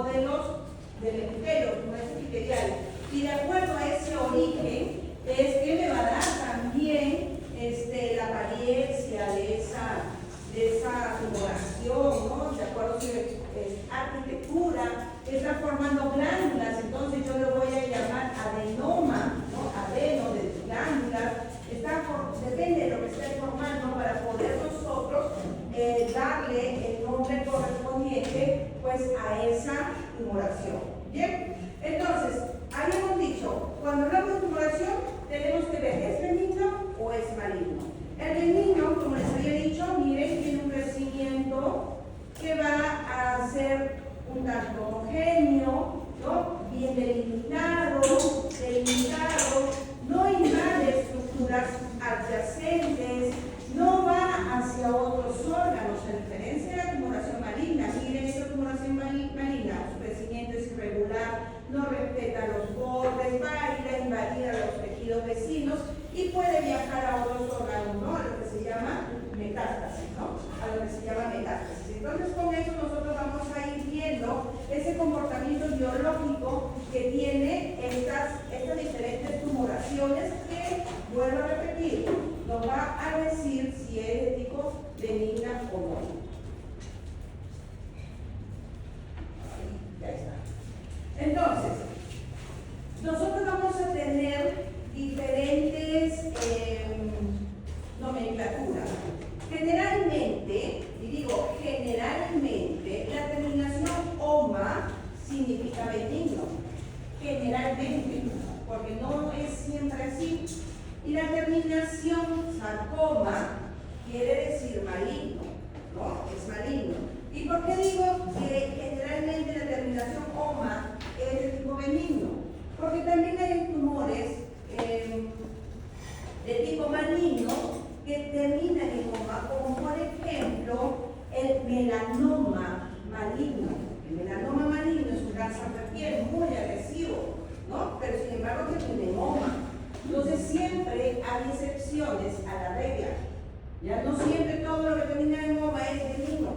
del epitelio, tumores epiteliales. Y de acuerdo a ese origen, es que me va a dar también la apariencia de esa tumoración, ¿no? De acuerdo a su arquitectura, está formando glándulas, entonces yo lo voy a llamar adenoma, ¿no? Adeno de glándulas, depende de lo que esté formando para poder nosotros darle el nombre correspondiente pues a esa tumoración. Bien, entonces, habíamos dicho, cuando hablamos de tumoración, tenemos que ver, ¿es benigno o es maligno? El benigno, como les había dicho, miren, tiene un crecimiento que va a ser un tanto homogéneo, ¿no? Bien delimitado, no invade estructuras adyacentes, no va hacia otros órganos, a diferencia de la tumoración maligna. Miren, esta tumoración maligna, su crecimiento es irregular, no respeta los bordes, va a ir a invadir a los tejidos vecinos y puede viajar a otros órganos, ¿no? A lo que se llama metástasis, ¿no? A lo que se llama metástasis. Entonces, con eso nosotros vamos a ir viendo ese comportamiento biológico que tiene estas diferentes tumoraciones que, vuelvo a repetir, nos va a decir si es de tipo benigna o no. Ya está. Entonces, nosotros vamos a tener diferentes nomenclaturas. Generalmente, y digo generalmente, la terminación OMA significa benigno. Generalmente, porque no es siempre así. Y la terminación sarcoma quiere decir maligno, ¿no? Es maligno. ¿Y por qué digo que generalmente la terminación OMA es de tipo benigno? Porque también hay tumores de tipo maligno que terminan en OMA, como por ejemplo el melanoma maligno. El melanoma maligno es un cáncer de piel muy agresivo, ¿no? Pero sin embargo termina en OMA. Entonces siempre hay excepciones a la regla. Ya no siempre todo lo que termina en OMA es benigno,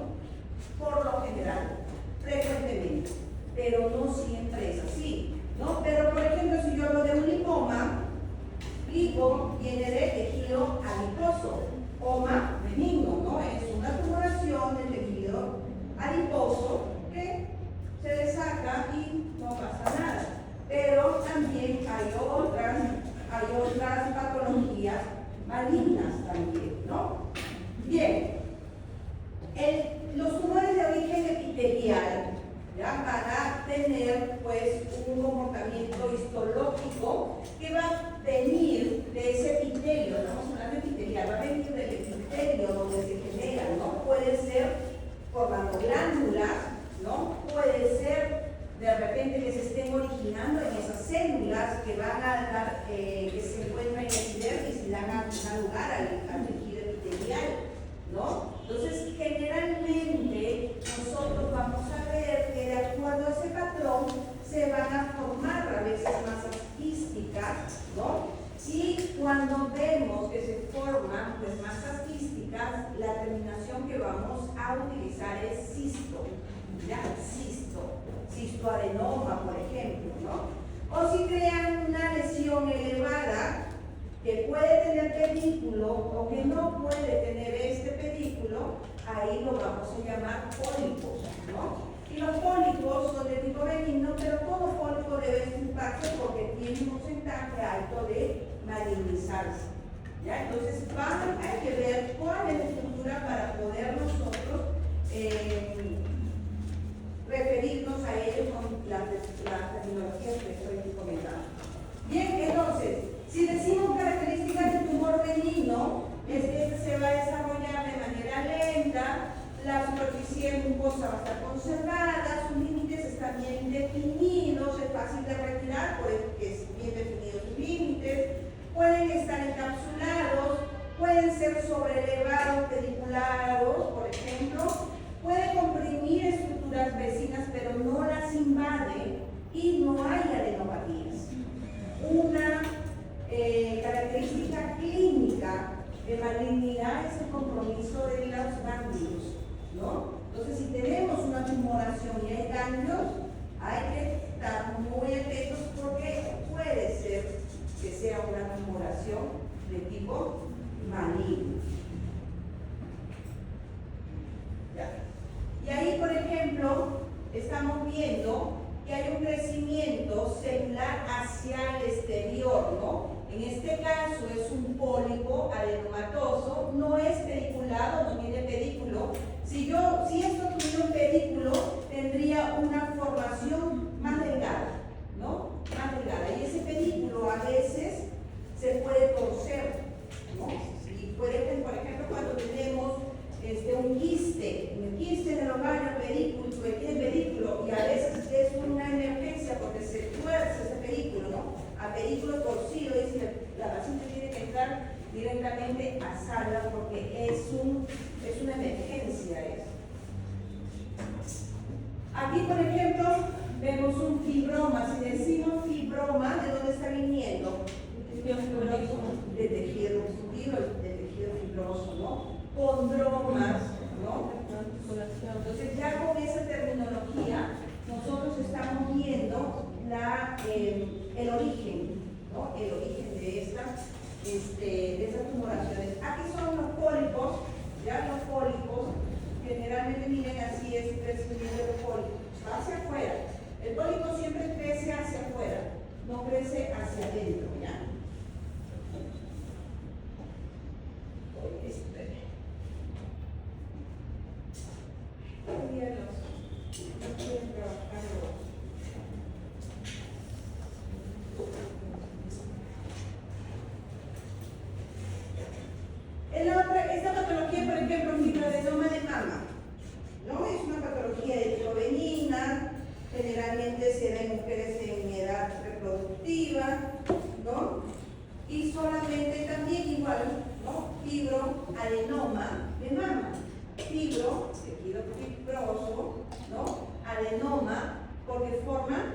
por lo general, frecuentemente, pero no siempre es así, ¿no? Pero por ejemplo, si yo hablo de un lipoma, lipo viene de tejido adiposo, oma benigno, ¿no? Es una tumoración del tejido adiposo que se le saca y no pasa nada. Pero también hay otras patologías malignas también, ¿no? Bien, los tumores de origen epitelial ya van a tener pues un comportamiento histológico que va a venir de ese epitelio, estamos hablando de epitelial, va a venir del epitelio donde se genera, ¿no? Puede ser formando glándulas, ¿no? Puede ser de repente que se estén originando en esas células que van a dar, que se encuentran en el epidermis y dan lugar al tejido epitelial, ¿no? Entonces, generalmente nosotros vamos a ver que de acuerdo a ese patrón se van a formar a veces masas quísticas, ¿no? Y cuando vemos que se forman pues, masas quísticas, la terminación que vamos a utilizar es cisto, ¿ya? Cistoadenoma, por ejemplo, ¿no? O si crean una lesión elevada que puede tener pedículo o que no puede tener este pedículo, ahí lo vamos a llamar pólipos, ¿no? Y los pólipos son de tipo benigno, pero todo pólipo debe estuparse porque tiene un porcentaje alto de malignizarse, ¿ya? Entonces hay que ver cuál es la estructura para poder nosotros referirnos a ellos con las terminologías que estoy comentando. Bien, entonces, si decimos características del tumor benigno, es que este se va a desarrollar de manera lenta, la superficie mucosa va a estar conservada, sus límites están bien definidos, es fácil de retirar porque es bien definidos sus límites, pueden estar encapsulados, pueden ser sobrelevados, pediculados, por ejemplo, puede comprimir estructuras vecinas pero no las invade y no hay adenopatías. Una característica clínica de malignidad es el compromiso de los ganglios, ¿no? Entonces, si tenemos una tumoración y hay ganglios, Hay que estar muy atentos porque puede ser que sea una tumoración de tipo maligno. ¿Ya? Y ahí, por ejemplo, estamos viendo que hay un crecimiento celular hacia el exterior, ¿no? En este caso es un pólipo adenomatoso, no es pediculado, no tiene pedículo. Si esto tuviera un pedículo, tendría una formación más delgada, ¿no? Más delgada. Y ese pedículo a veces se puede torcer, ¿no? Y puede ser, por ejemplo, cuando tenemos un quiste, en el quiste del ovario pedículo, que tiene pedículo, y a veces es una emergencia porque se tuerce ese pedículo, ¿no? A pedículo torcido, y la paciente tiene que entrar directamente a sala porque es una emergencia eso. Aquí, por ejemplo, vemos un fibroma. Si decimos fibroma, ¿de dónde está viniendo? De tejido fibroso, ¿no? Condromas, ¿no? Entonces ya con esa terminología nosotros estamos viendo el origen, ¿no? El origen de estas tumoraciones. Aquí son los pólipos, ya los pólipos, generalmente miren así es el crecimiento de los pólipos, va hacia afuera. El pólipo siempre crece hacia afuera, no crece hacia adentro, ¿ya? Esta patología, por ejemplo, fibroadenoma de mama, ¿no? Es una patología de tipo benigna, generalmente se da en mujeres en edad reproductiva, ¿no? Y solamente también igual, ¿no? Fibroadenoma de mama. Tejido fibroso, ¿no? Adenoma, porque forma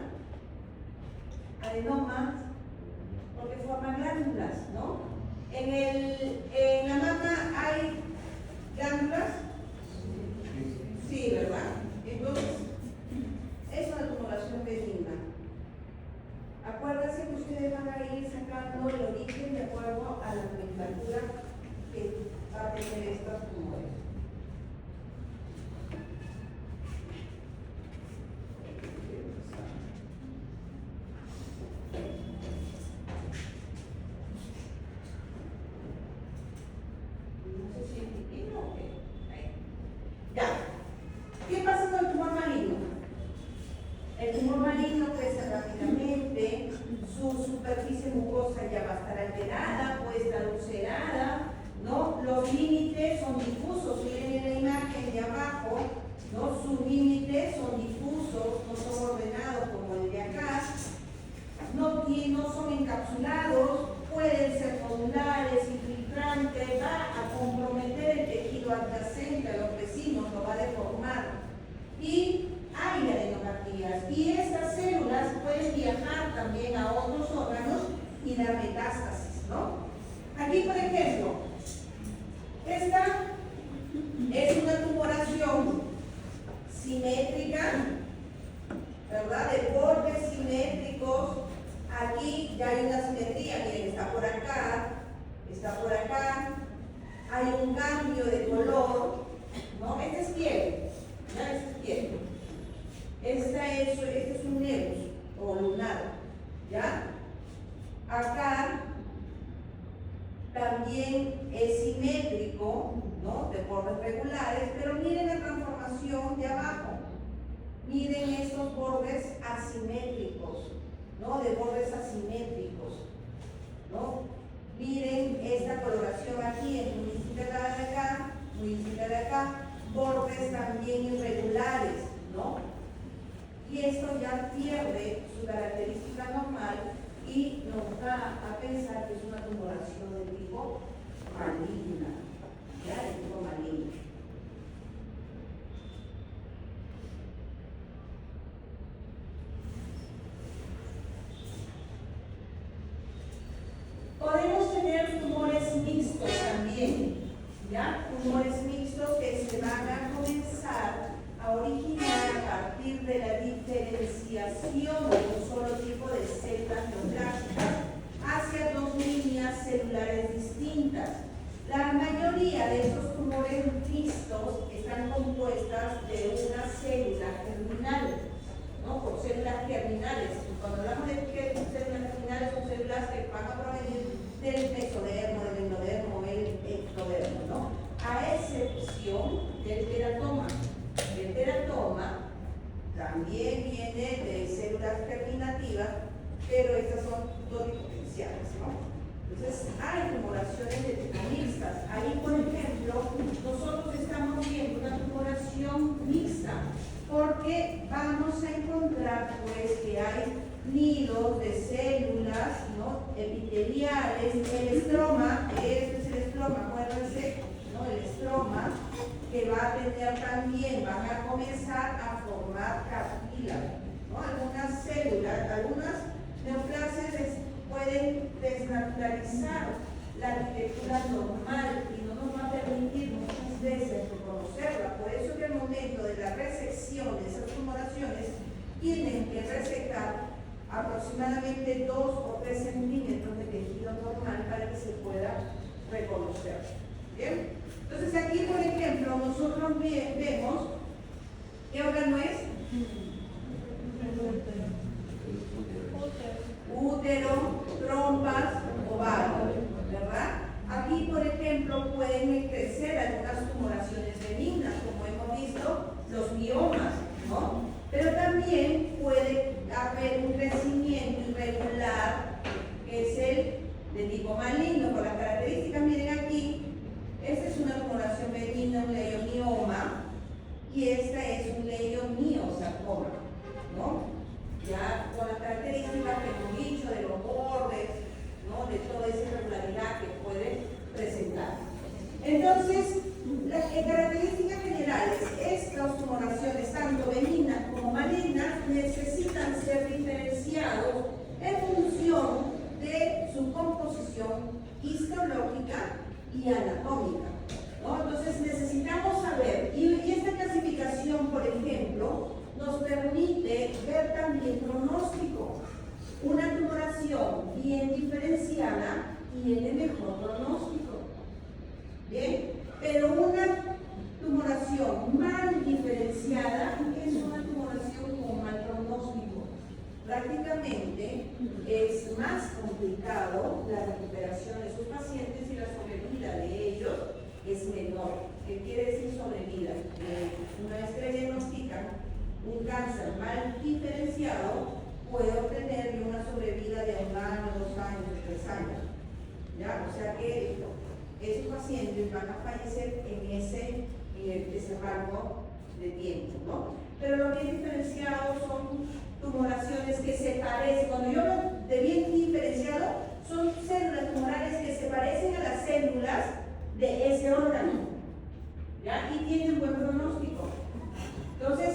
glándulas, ¿no? En la mama hay glándulas, sí, ¿verdad? Entonces, es una tumoración benigna. Acuérdense que ustedes van a ir sacando el origen de acuerdo a la nomenclatura que va a tener estos tumores. Superficie mucosa ya va a estar alterada, puede estar ulcerada, ¿no? Los límites son difusos, miren en la imagen de abajo, ¿no? Sus límites son difusos, no son ordenados como el de acá, no son encapsulados, pueden ser nodulares, infiltrantes, va a comprometer el tejido adyacente a los vecinos, lo va a deformar. Y hay adenopatías y estas células pueden viajar también a otros órganos y dar metástasis, ¿no? Aquí, por ejemplo, esta es una tumoración simétrica, ¿verdad? De bordes simétricos. Aquí ya hay una simetría, miren, está por acá, hay un cambio de color, ¿no? Esta es piel, ¿ya? Esta es piel. Este es un nebus o lunar, ¿ya? Acá también es simétrico, ¿no? De bordes regulares, pero miren la transformación de abajo. Miren estos bordes asimétricos, ¿no? De bordes asimétricos, ¿no? Miren esta coloración aquí, muy distinta de acá, muy distinta de acá, bordes también irregulares, ¿no? Y esto ya pierde su característica normal y nos da a pensar que es una tumoración de tipo maligna, ¿ya? De tipo maligno. Podemos tener tumores mixtos también, ¿ya? Tumores mixtos que se van a comenzar a originar a partir de la diferenciación migración de un solo tipo de células neoplásicas hacia dos líneas celulares distintas. La mayoría de estos tumores mixtos están compuestas de una célula germinal, ¿no? Por células germinales. Y cuando hablamos de células germinales, son células que van a provenir del mesodermo, del endodermo, el ectodermo, ¿no? A excepción del teratoma. El teratoma también viene de células germinativas, pero estas son pluripotenciales, ¿no? Entonces, hay tumoraciones de tipo mixtas. Ahí, por ejemplo, nosotros estamos viendo una tumoración mixta, porque vamos a encontrar, pues, que hay nidos de células, ¿no?, epiteliales. El estroma, este es el estroma, acuérdense, ¿no?, el estroma, que va a tener también, van a comenzar a formar cartílago, ¿no? Algunas células, algunas neoplasias pueden desnaturalizar la arquitectura normal y no nos va a permitir muchas veces reconocerla. Por eso que al momento de la resección de esas tumoraciones tienen que resectar aproximadamente 2 o 3 centímetros de tejido normal para que se pueda reconocer. ¿Bien? Entonces aquí, por ejemplo, nosotros vemos ¿qué órgano es? Útero, trompas, ovario, ¿verdad? Aquí, por ejemplo, pueden crecer algunas tumoraciones benignas, como hemos visto, los miomas, ¿no? Pero también puede haber un crecimiento irregular, que es el de tipo maligno, con las características, miren aquí, esta es una tumoración benigna, un leiomioma, y esta es un leiomiosarcoma, ¿no? Ya con las características que hemos dicho de los bordes, ¿no?, de toda esa irregularidad que puede presentar. Entonces, las características generales, estas tumoraciones, tanto benignas como malignas, necesitan ser diferenciados en función de su composición histológica y anatómica, ¿no? Entonces necesitamos saber, y esta clasificación, por ejemplo, nos permite ver también pronóstico. Una tumoración bien diferenciada tiene mejor pronóstico. ¿Bien? Pero una tumoración mal diferenciada es una tumoración con mal pronóstico. Prácticamente es más complicado la recuperación de sus pacientes y la sobrevida de ellos es menor. ¿Qué quiere decir sobrevida? Una vez que le diagnostican un cáncer mal diferenciado, puede obtener una sobrevida de 1 año, 2 años, 3 años. ¿Ya? O sea que esos pacientes van a fallecer en ese rango de tiempo, ¿no? Pero lo bien diferenciado son tumoraciones que se parecen. Cuando yo hablo de bien diferenciado, son células tumorales que se parecen a las células de ese órgano, ¿ya? Y tienen buen pronóstico. Entonces,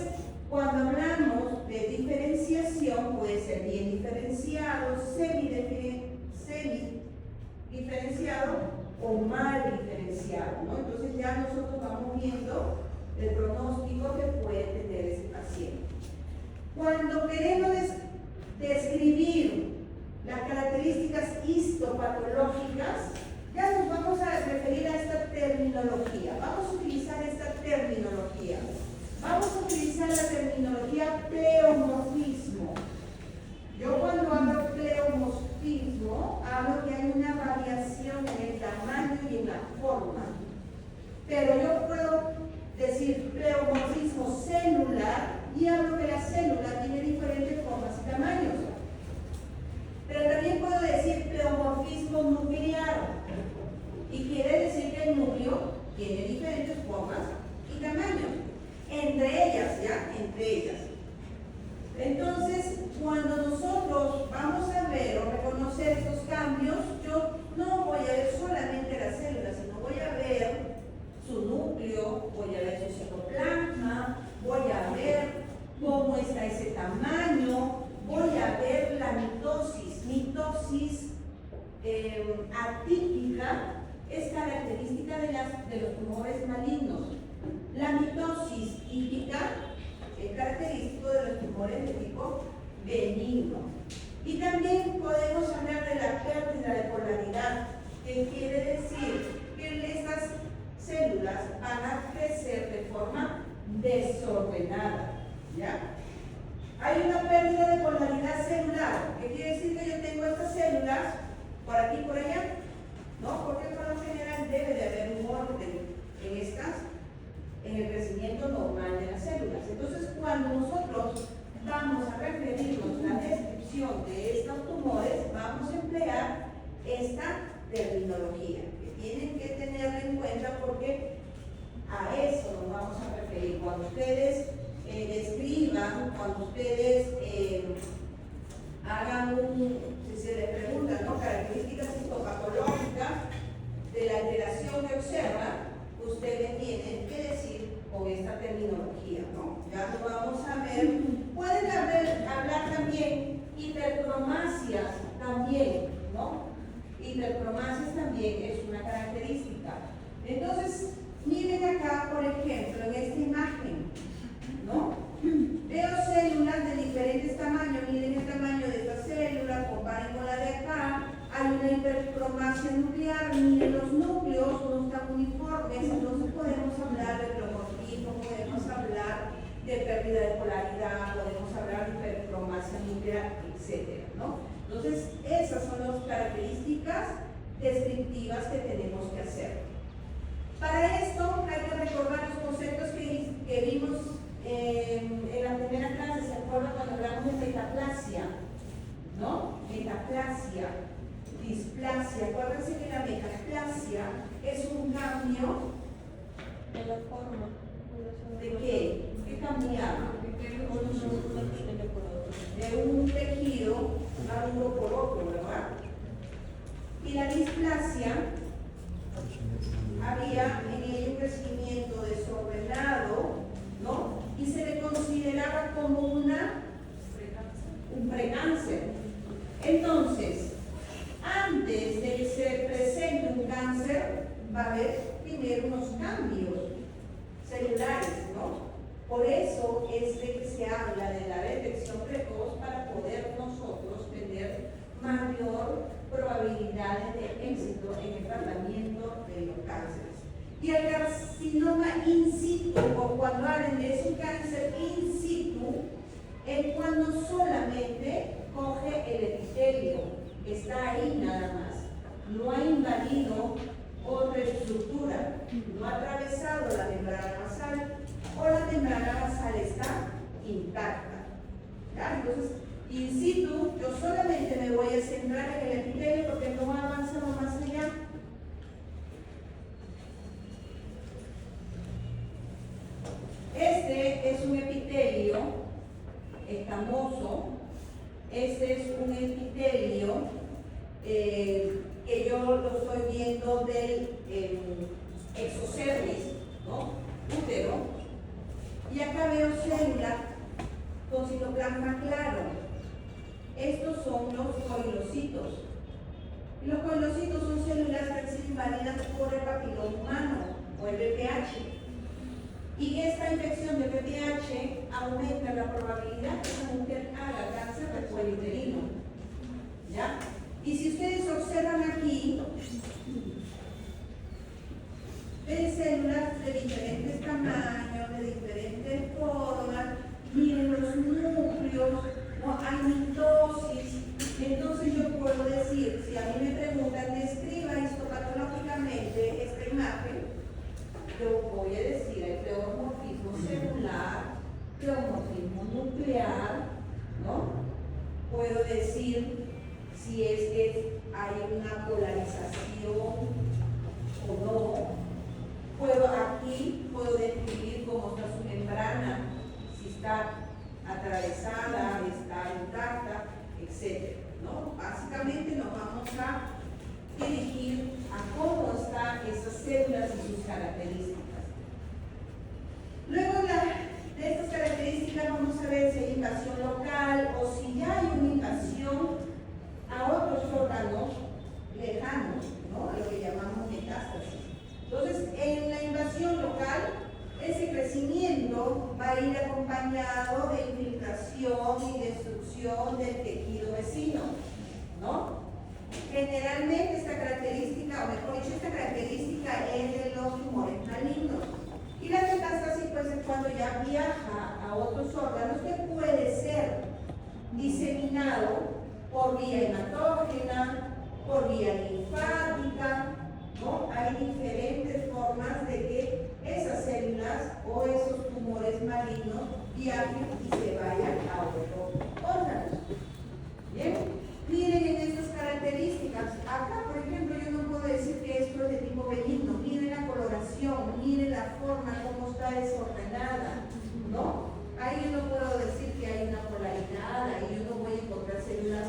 cuando hablamos de diferenciación, puede ser bien diferenciado, semi-diferenciado o mal diferenciado, ¿no? Entonces ya nosotros vamos viendo el pronóstico que puede tener ese paciente. Cuando queremos describir las características histopatológicas, ya nos vamos a referir a esta terminología. Vamos a utilizar esta terminología. Vamos a utilizar la terminología pleomorfismo. Yo cuando hablo pleomorfismo, hablo que hay una variación en el tamaño y en la forma. Pero yo puedo decir pleomorfismo celular y hablo que la célula tiene diferentes formas y tamaños. Pero también puedo decir pleomorfismo nuclear. Y quiere decir que el núcleo tiene diferentes formas y tamaños. Entre ellas, ¿ya? Entre ellas. Entonces, cuando nosotros vamos a ver o reconocer estos cambios, yo no voy a ver solamente las células, sino voy a ver su núcleo, voy a ver su citoplasma, voy a ver cómo está ese tamaño, voy a ver la mitosis. Mitosis atípica es característica de los tumores malignos. La mitosis típica es característico de los tumores de tipo desordenada, ¿ya? Hay una pérdida de polaridad celular. ¿Qué quiere decir? Que yo tengo estas células por aquí y por allá, ¿no? Porque por lo general debe de haber un orden en el crecimiento normal de las células. Entonces, cuando nosotros vamos a referirnos a la descripción de estos tumores, vamos a emplear esta terminología, que tienen que tenerla en cuenta porque a eso nos vamos a referir. Cuando ustedes describan, cuando ustedes hagan si se les preguntan, ¿no?, características histopatológicas de la alteración que observan, ustedes tienen que decir con esta terminología, ¿no? Ya lo vamos a ver. Pueden hablar también hipercromasias también, ¿no? Hipercromasias también es una característica. Entonces, miren acá, por ejemplo, en esta imagen, ¿no? Veo células de diferentes tamaños. Miren el tamaño de esta célula, comparen con la de acá. Hay una hipercromasia nuclear. Miren los núcleos, no están uniformes. Entonces podemos hablar de pleomorfismo, podemos hablar de pérdida de polaridad, podemos hablar de hipercromasia nuclear, etcétera, ¿no? Entonces, esas son las características descriptivas que tenemos que hacer. Para esto hay que recordar los conceptos que vimos en la primera clase. ¿Se acuerdan cuando hablamos de metaplasia? ¿No? Metaplasia, displasia. Acuérdense que la metaplasia es un cambio de la forma. ¿de qué? ¿Qué cambiaba? De un tejido a uno por otro, ¿verdad? Y la displasia, había en ella un crecimiento desordenado, ¿no? Y se le consideraba como un precáncer. Entonces, antes de que se presente un cáncer, va a haber primero unos cambios celulares, ¿no? Por eso es de que se habla de la detección precoz para poder nosotros tener mayor probabilidades de éxito en el tratamiento de los cánceres. Y el carcinoma in situ, o cuando hablan de ese cáncer in situ, es cuando solamente coge el epitelio, está ahí nada más, no ha invadido otra estructura, no ha atravesado la membrana basal, o la membrana basal está intacta. ¿Ya? Entonces, in situ, yo solamente me voy a centrar en el epitelio porque no ha avanzado más allá. Este es un epitelio escamoso. Este es un epitelio que yo lo estoy viendo del exocervis, ¿no? Útero. Y acá veo células con citoplasma claro. Estos son los coilocitos. Y los coilocitos son células que han sido invadidas por el papiloma humano o el VPH. Y esta infección de VPH aumenta la probabilidad que esa mujer haga cáncer del cuello uterino. ¿Ya? Y si ustedes observan aquí, ven células de diferentes tamaños, de diferentes formas. Miren los núcleos, ¿no? Hay mitosis. Entonces yo puedo decir, si a mí me preguntan, describa histopatológicamente esta imagen, yo voy a decir, hay pleomorfismo celular, pleomorfismo nuclear, ¿no? Puedo decir si es que hay una polarización o no. Puedo describir cómo está su membrana, si está atravesada, está intacta, etc., ¿no? Básicamente nos vamos a dirigir a cómo están esas células y sus características. Luego de estas características vamos a ver si hay invasión local o si ya hay una invasión a otros órganos lejanos, ¿no? Lo que llamamos metástasis. Entonces, en la invasión local, ese crecimiento va a ir acompañado de infiltración y destrucción del tejido vecino, ¿no? Generalmente esta característica, o mejor dicho, esta característica es de los tumores malignos. Y la metástasis pues es cuando ya viaja a otros órganos que puede ser diseminado por vía hematógena, por vía linfática, ¿no? Hay diferentes formas de que esas células o esos tumores malignos viajen y se vayan a otros órganos. Bien, miren en estas características. Acá, por ejemplo, yo no puedo decir que esto es de tipo benigno. Miren la coloración, miren la forma, cómo está desordenada, ¿no? Ahí yo no puedo decir que hay una polaridad, ahí yo no voy a encontrar células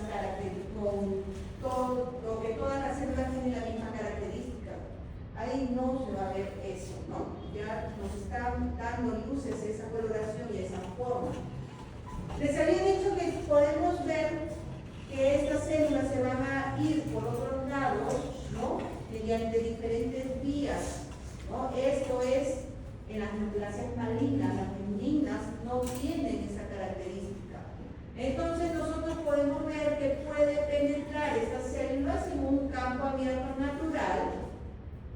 con todo, lo que todas las células tienen la misma característica. Ahí no se va a ver eso, ¿no? Ya nos están dando luces esa coloración y esa forma. Les había dicho que podemos ver que estas células se van a ir por otros lados, ¿no? Mediante diferentes vías, ¿no? Esto es en las neoplasias malignas. Las benignas no tienen esa característica. Entonces nosotros podemos ver que puede penetrar estas células en un campo abierto natural,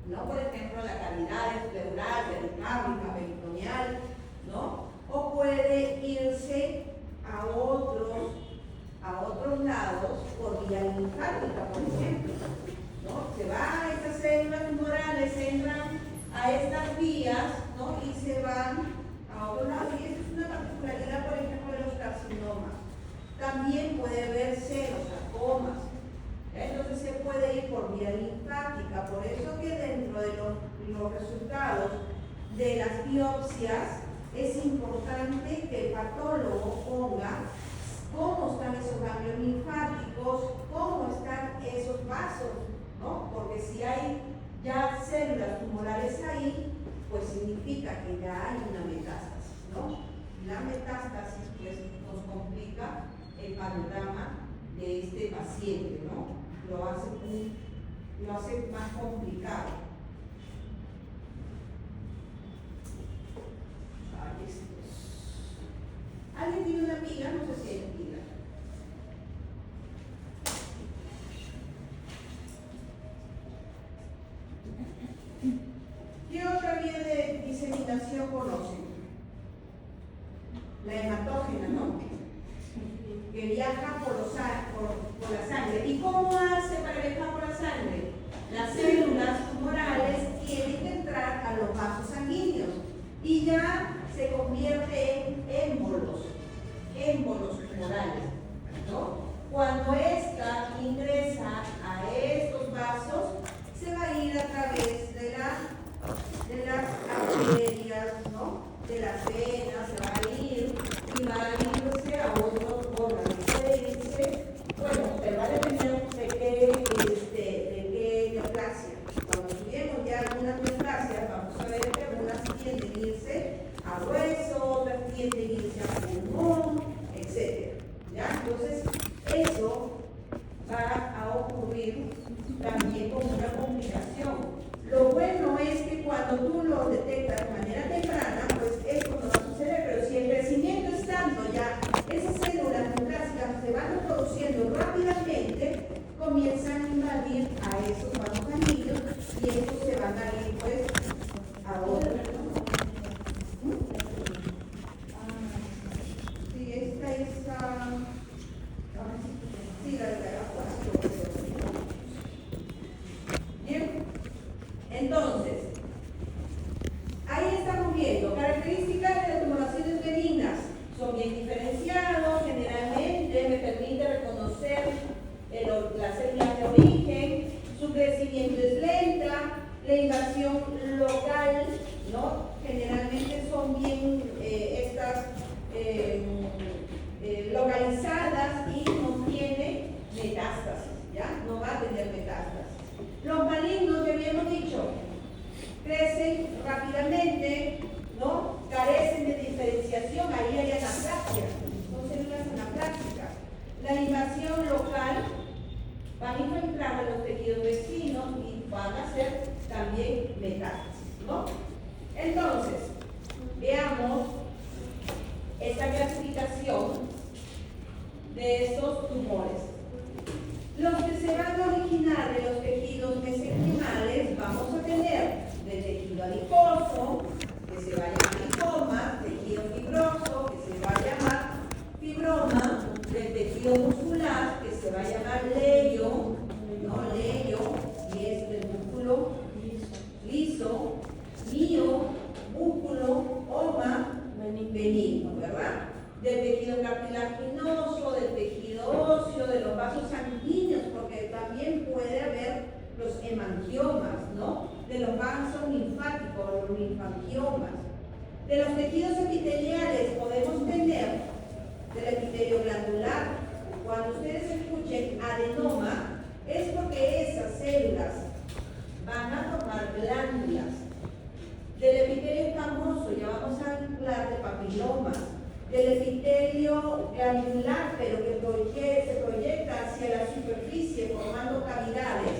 ¿no? Por ejemplo, la cavidad pleural, pericárdica, peritoneal, ¿no? O puede irse a otros lados por vía linfática, por ejemplo, ¿no? Se va a estas células tumorales, entran a estas vías, ¿no? Y se van a otro lado. Y esa es una particularidad, por ejemplo, de los carcinomas. También puede verse los sarcomas. Entonces se puede ir por vía linfática. Por eso que dentro de los resultados de las biopsias es importante que el patólogo ponga cómo están esos ganglios linfáticos, cómo están esos vasos, ¿no? Porque si hay ya células tumorales ahí, pues significa que ya hay una metástasis, ¿no? La metástasis pues nos complica el panorama de este paciente, ¿no? Lo hace más complicado. ¿Alguien tiene una pila? No sé si hay pila. ¿Qué otra vía de diseminación conocen? La hematógena, ¿no? Que viaja por la sangre. ¿Y cómo hace para viajar por la sangre? Las células tumorales tienen que entrar a los vasos sanguíneos y ya se convierte en émbolos tumorales, ¿no? Cuando esta ingresa a estos vasos, se va a ir a través de las arterias, ¿no? De las venas, se va a ir y va a irse a otros órganos. Puede irse, bueno, pero va a depender de qué neoplasia. Cuando tuviéramos ya algunas neoplasias, vamos a ver que algunas tienden a irse a hueso, otras tienden a irse a pulmón, etc. ¿Ya? Entonces, eso va a ocurrir también con una complicación. Lo bueno es que cuando tú lo detectas de manera temprana, pues esto no va a suceder, pero si el crecimiento es tanto ya, esas células neoplásicas se van reproduciendo rápidamente, comienzan a invadir a esos vasos sanguíneos y estos se van a ir pues a otros. Sí, esta es sí, la de la bien. Entonces, ahí estamos viendo características de las tumoraciones benignas. Son bien diferenciados, generalmente me permite reconocer las células de origen, su crecimiento es lenta, la invasión local, ¿no? Generalmente son bien localizadas y no tiene metástasis, ¿ya? No va a tener metástasis. Los malignos, que habíamos dicho, crecen rápidamente, ¿no? Carecen de diferenciación, ahí hay anaplasia, son células anaplásicas. La invasión local van a infiltrar a los tejidos vecinos y van a hacer también metástasis, ¿no? Entonces, veamos esta clasificación de estos tumores. Los que se van a originar de los tejidos mesenquimales, vamos a tener del tejido adiposo, que se va a llamar lipoma, tejido fibroso, que se va a llamar fibroma, del tejido muscular, que se va a llamar leyo, ¿no? Leyo, y es del músculo liso, mío, músculo, oma, benigno, ¿verdad? Del tejido cartilaginoso, del tejido óseo, de los vasos sanguíneos, porque también puede haber los hemangiomas, ¿no? De los vasos linfáticos, los linfangiomas. De los tejidos epiteliales podemos tener del epitelio glandular. Cuando ustedes escuchen adenoma, es porque esas células van a formar glándulas. Del epitelio escamoso ya vamos a hablar de papilomas. Del epitelio glandular, pero que se proyecta hacia la superficie formando cavidades,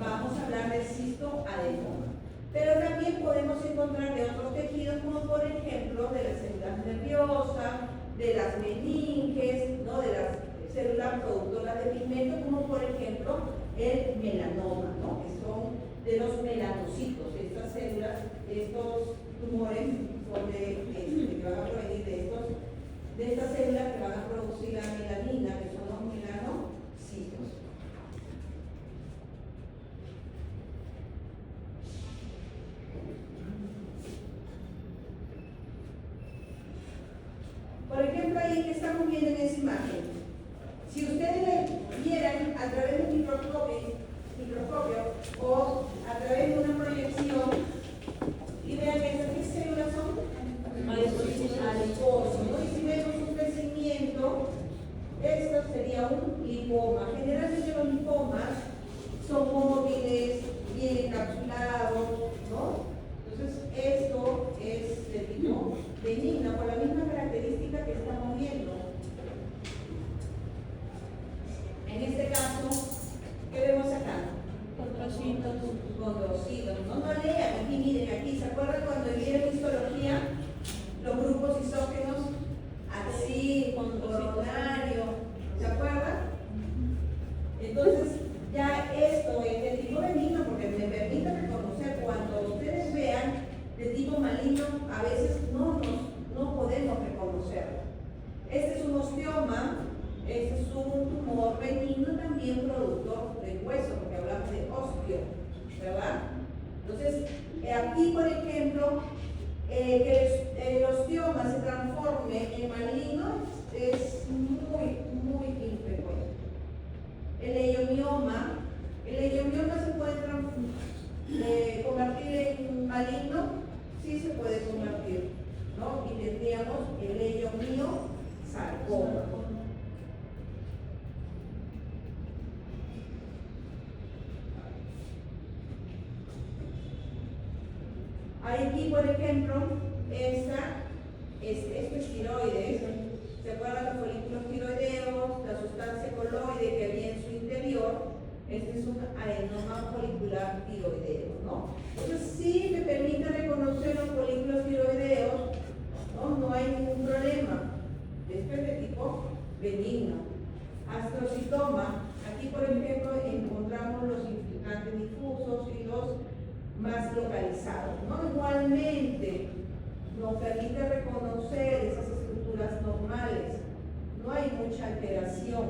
vamos a hablar del cistoadenoma. Pero también podemos encontrar de otros tejidos, como por ejemplo de las células nerviosas, de las meninges, ¿no? De las células productoras de pigmento, como por ejemplo el melanoma, ¿no? Que son de los melanocitos. Estas células, estos tumores que van a provenir de estas células que van a producir la melanina, que son los melanocitos. Por ejemplo, ahí que estamos viendo en esa imagen, si ustedes vieran a través de un microscopio o a través de una proyección y vean que estas células son adiposos, ¿no? Y si vemos un crecimiento, esto sería un lipoma. Generalmente los lipomas son móviles, bien encapsulados, ¿no? Entonces, esto es de tipo benigno, por la misma característica que estamos viendo. En este caso, ¿qué vemos acá? Condrocitos. No lean, aquí miren, aquí. ¿Se acuerdan cuando vieron histología? Los grupos isógenos, así, coronario, ¿se acuerdan? Entonces, ya esto es de tipo benigno porque me permite reconocer cuando ustedes vean de tipo maligno, a veces no podemos reconocerlo. Este es un osteoma, este es un tumor benigno también productor del hueso, porque hablamos de osteo, ¿verdad? Entonces, aquí, por ejemplo, que el osteoma se transforme en maligno es muy infrecuente. El leiomioma se puede convertir en maligno, sí se puede convertir, ¿no? Y tendríamos el leiomiosarcoma. Aquí, por ejemplo, esto es tiroides. ¿Se acuerdan los folículos tiroideos? La sustancia coloide que había en su interior. Este es un adenoma folicular tiroideo, ¿no? Entonces, sí me permite reconocer los folículos tiroideos, no hay ningún problema. Esto es de tipo benigno. Astrocitoma. Aquí, por ejemplo, encontramos los infiltrantes difusos y los más localizados, ¿no? Igualmente nos permite reconocer esas estructuras normales, no hay mucha alteración,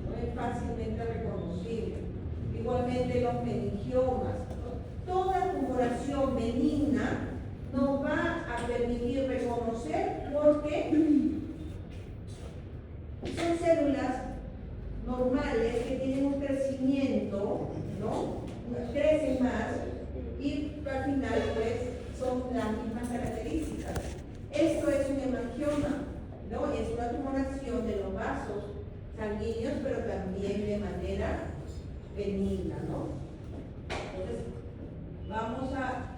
no es fácilmente reconocible. Igualmente los meningiomas, ¿no? Toda tumoración benigna nos va a permitir reconocer porque son células normales que tienen un crecimiento, ¿no? Crecen más y al final pues son las mismas características. Esto es un hemangioma, ¿no? Es una tumoración de los vasos sanguíneos, pero también de manera benigna, ¿no? Entonces, vamos a